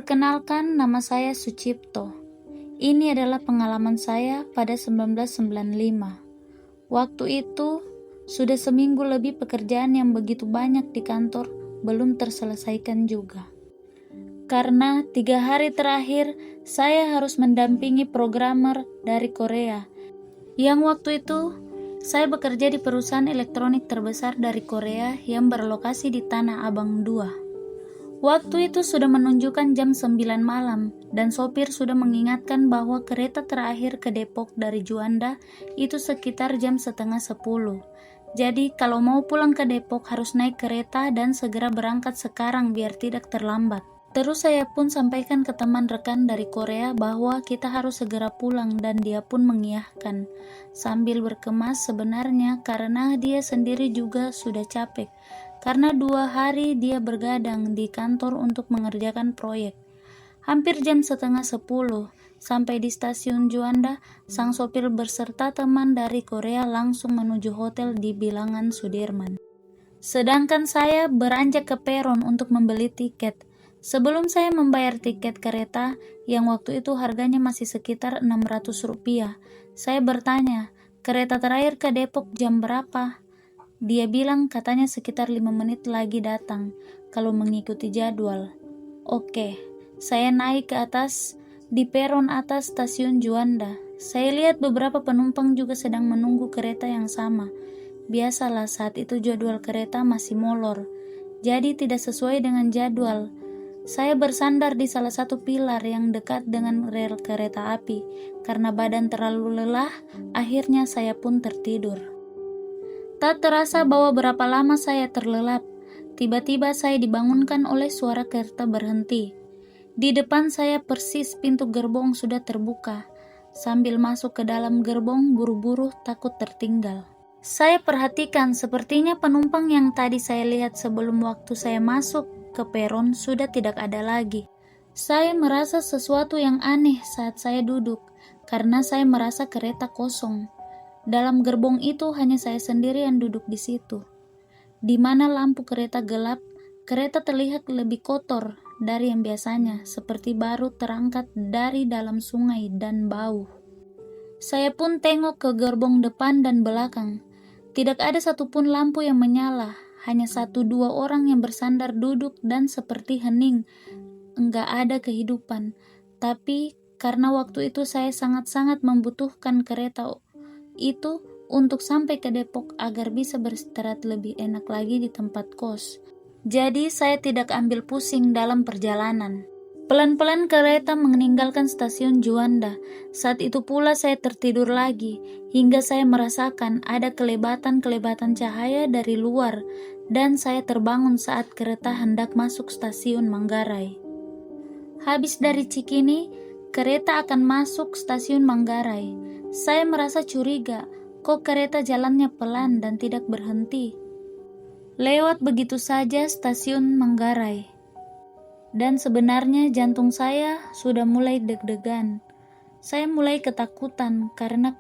Perkenalkan, nama saya Sucipto. Ini adalah pengalaman saya pada 1995. Waktu itu, sudah seminggu lebih pekerjaan yang begitu banyak di kantor belum terselesaikan juga. Karena 3 hari terakhir, saya harus mendampingi programmer dari Korea. Yang waktu itu, saya bekerja di perusahaan elektronik terbesar dari Korea yang berlokasi di Tanah Abang 2. Waktu itu sudah menunjukkan jam 9 malam dan sopir sudah mengingatkan bahwa kereta terakhir ke Depok dari Juanda itu sekitar jam setengah 10. Jadi kalau mau pulang ke Depok harus naik kereta dan segera berangkat sekarang biar tidak terlambat. Terus saya pun sampaikan ke teman rekan dari Korea bahwa kita harus segera pulang dan dia pun mengiyakan. Sambil berkemas sebenarnya karena dia sendiri juga sudah capek. Karena 2 hari dia bergadang di kantor untuk mengerjakan proyek. Hampir jam setengah 10, sampai di stasiun Juanda, sang sopir berserta teman dari Korea langsung menuju hotel di Bilangan Sudirman. Sedangkan saya beranjak ke peron untuk membeli tiket. Sebelum saya membayar tiket kereta, yang waktu itu harganya masih sekitar Rp600, saya bertanya, kereta terakhir ke Depok jam berapa? Dia bilang katanya sekitar 5 menit lagi datang, kalau mengikuti jadwal. Oke, saya naik ke atas, di peron atas stasiun Juanda. Saya lihat beberapa penumpang juga sedang menunggu kereta yang sama. Biasalah saat itu jadwal kereta masih molor, jadi tidak sesuai dengan jadwal. Saya bersandar di salah satu pilar yang dekat dengan rel kereta api. Karena badan terlalu lelah, akhirnya saya pun tertidur. Tak terasa bahwa berapa lama saya terlelap. Tiba-tiba saya dibangunkan oleh suara kereta berhenti. Di depan saya persis pintu gerbong sudah terbuka. Sambil masuk ke dalam gerbong, buru-buru takut tertinggal. Saya perhatikan sepertinya penumpang yang tadi saya lihat sebelum waktu saya masuk ke peron sudah tidak ada lagi. Saya merasa sesuatu yang aneh saat saya duduk, karena saya merasa kereta kosong. Dalam gerbong itu hanya saya sendiri yang duduk di situ. Di mana lampu kereta gelap, kereta terlihat lebih kotor dari yang biasanya, seperti baru terangkat dari dalam sungai dan bau. Saya pun tengok ke gerbong depan dan belakang. Tidak ada satupun lampu yang menyala, hanya 1-2 orang yang bersandar duduk dan seperti hening. Enggak ada kehidupan. Tapi karena waktu itu saya sangat-sangat membutuhkan kereta itu untuk sampai ke Depok agar bisa beristirahat lebih enak lagi di tempat kos. Jadi saya tidak ambil pusing dalam perjalanan. Pelan-pelan kereta meninggalkan stasiun Juanda. Saat itu pula saya tertidur lagi, hingga saya merasakan ada kelebatan-kelebatan cahaya dari luar, dan saya terbangun saat kereta hendak masuk stasiun Manggarai. Habis dari Cikini, kereta akan masuk stasiun Manggarai. Saya merasa curiga, kok kereta jalannya pelan dan tidak berhenti. Lewat begitu saja stasiun Manggarai. Dan sebenarnya jantung saya sudah mulai deg-degan. Saya mulai ketakutan karena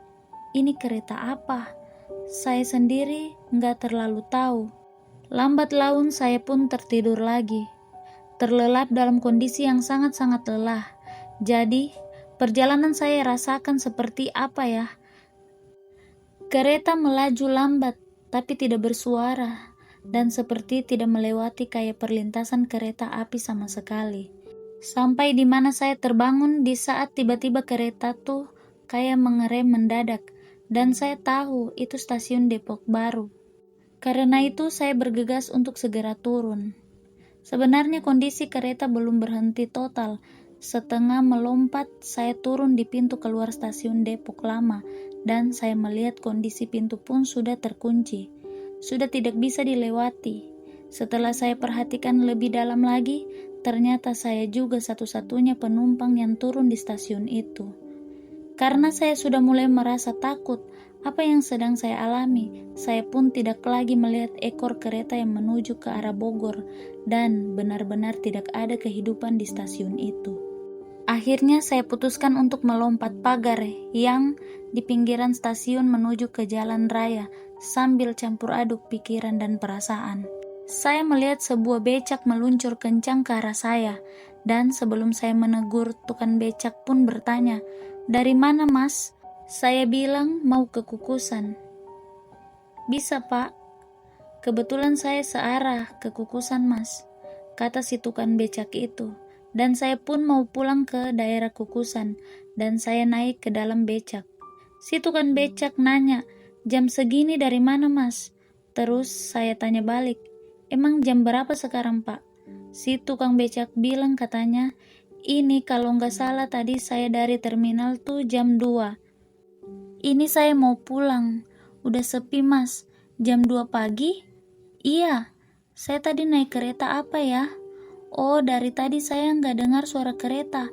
ini kereta apa? Saya sendiri nggak terlalu tahu. Lambat laun saya pun tertidur lagi. Terlelap dalam kondisi yang sangat-sangat lelah. Jadi, perjalanan saya rasakan seperti apa ya? Kereta melaju lambat, tapi tidak bersuara, dan seperti tidak melewati kayak perlintasan kereta api sama sekali. Sampai di mana saya terbangun di saat tiba-tiba kereta tuh kayak mengerem mendadak, dan saya tahu itu stasiun Depok Baru. Karena itu saya bergegas untuk segera turun. Sebenarnya kondisi kereta belum berhenti total. Setengah melompat, saya turun di pintu keluar stasiun Depok Lama dan saya melihat kondisi pintu pun sudah terkunci. Sudah tidak bisa dilewati. Setelah saya perhatikan lebih dalam lagi, ternyata saya juga satu-satunya penumpang yang turun di stasiun itu. Karena saya sudah mulai merasa takut apa yang sedang saya alami, saya pun tidak lagi melihat ekor kereta yang menuju ke arah Bogor dan benar-benar tidak ada kehidupan di stasiun itu. Akhirnya saya putuskan untuk melompat pagar yang di pinggiran stasiun menuju ke jalan raya sambil campur aduk pikiran dan perasaan. Saya melihat sebuah becak meluncur kencang ke arah saya, dan sebelum saya menegur, tukang becak pun bertanya, "Dari mana, Mas?" Saya bilang mau ke Kukusan. "Bisa, Pak. Kebetulan saya searah ke Kukusan, Mas," kata si tukang becak itu. Dan saya pun mau pulang ke daerah Kukusan, dan saya naik ke dalam becak. Si tukang becak nanya, "Jam segini dari mana, Mas?" Terus saya tanya balik, "Emang jam berapa sekarang, Pak?" Si tukang becak bilang katanya, "Ini kalau nggak salah tadi saya dari terminal tuh jam 2. Ini saya mau pulang. Udah sepi, Mas. Jam 2 pagi?" "Iya. Saya tadi naik kereta apa ya?" "Oh, dari tadi saya nggak dengar suara kereta.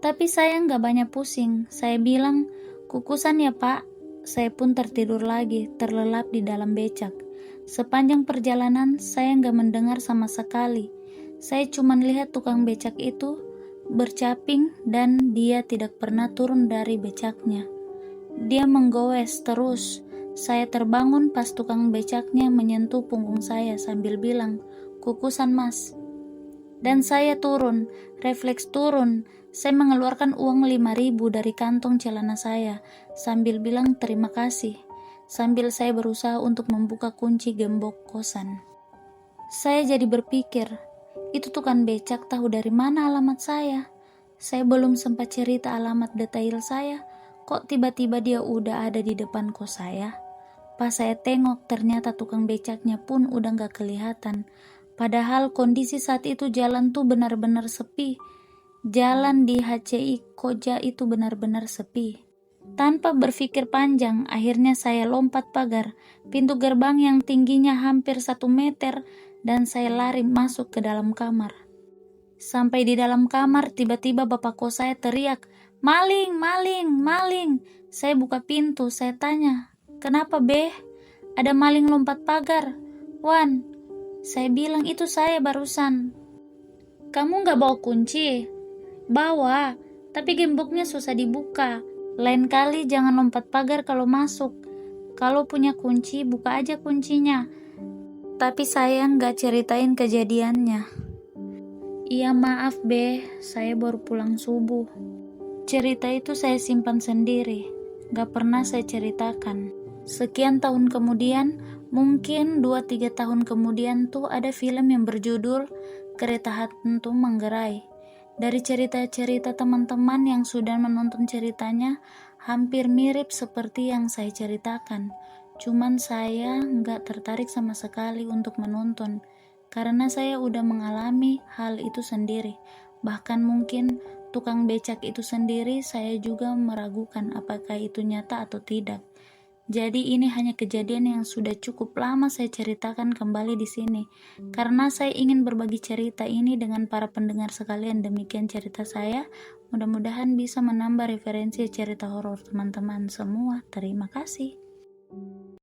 Tapi saya nggak banyak pusing." Saya bilang, "Kukusan ya, Pak." Saya pun tertidur lagi, terlelap di dalam becak. Sepanjang perjalanan, saya nggak mendengar sama sekali. Saya cuma lihat tukang becak itu bercaping dan dia tidak pernah turun dari becaknya. Dia menggoes terus. Saya terbangun pas tukang becaknya menyentuh punggung saya sambil bilang, "Kukusan, Mas." Dan saya turun, refleks turun. Saya mengeluarkan uang 5.000 dari kantong celana saya sambil bilang terima kasih. Sambil saya berusaha untuk membuka kunci gembok kosan. Saya jadi berpikir, itu tukang becak tahu dari mana alamat saya. Saya belum sempat cerita alamat detail saya, kok tiba-tiba dia udah ada di depan kos saya. Pas saya tengok, ternyata tukang becaknya pun udah gak kelihatan. Padahal kondisi saat itu jalan tuh benar-benar sepi. Jalan di HCI Koja itu benar-benar sepi. Tanpa berpikir panjang, akhirnya saya lompat pagar, pintu gerbang yang tingginya hampir 1 meter, dan saya lari masuk ke dalam kamar. Sampai di dalam kamar, tiba-tiba bapak kos saya teriak, "Maling, maling, maling!" Saya buka pintu, saya tanya, "Kenapa, Beh? Ada maling lompat pagar." "Wan," saya bilang, "itu saya barusan." "Kamu gak bawa kunci?" "Bawa, tapi gemboknya susah dibuka. Lain kali jangan lompat pagar kalau masuk. Kalau punya kunci, buka aja kuncinya." Tapi saya gak ceritain kejadiannya. "Iya maaf, Beh, saya baru pulang subuh." Cerita itu saya simpan sendiri, gak pernah saya ceritakan. Sekian tahun kemudian, mungkin 2-3 tahun kemudian tuh ada film yang berjudul Kereta Hantu Manggarai. Dari cerita-cerita teman-teman yang sudah menonton ceritanya, hampir mirip seperti yang saya ceritakan. Cuman saya nggak tertarik sama sekali untuk menonton, karena saya udah mengalami hal itu sendiri. Bahkan mungkin tukang becak itu sendiri saya juga meragukan apakah itu nyata atau tidak. Jadi ini hanya kejadian yang sudah cukup lama saya ceritakan kembali di sini. Karena saya ingin berbagi cerita ini dengan para pendengar sekalian. Demikian cerita saya. Mudah-mudahan bisa menambah referensi cerita horor teman-teman semua. Terima kasih.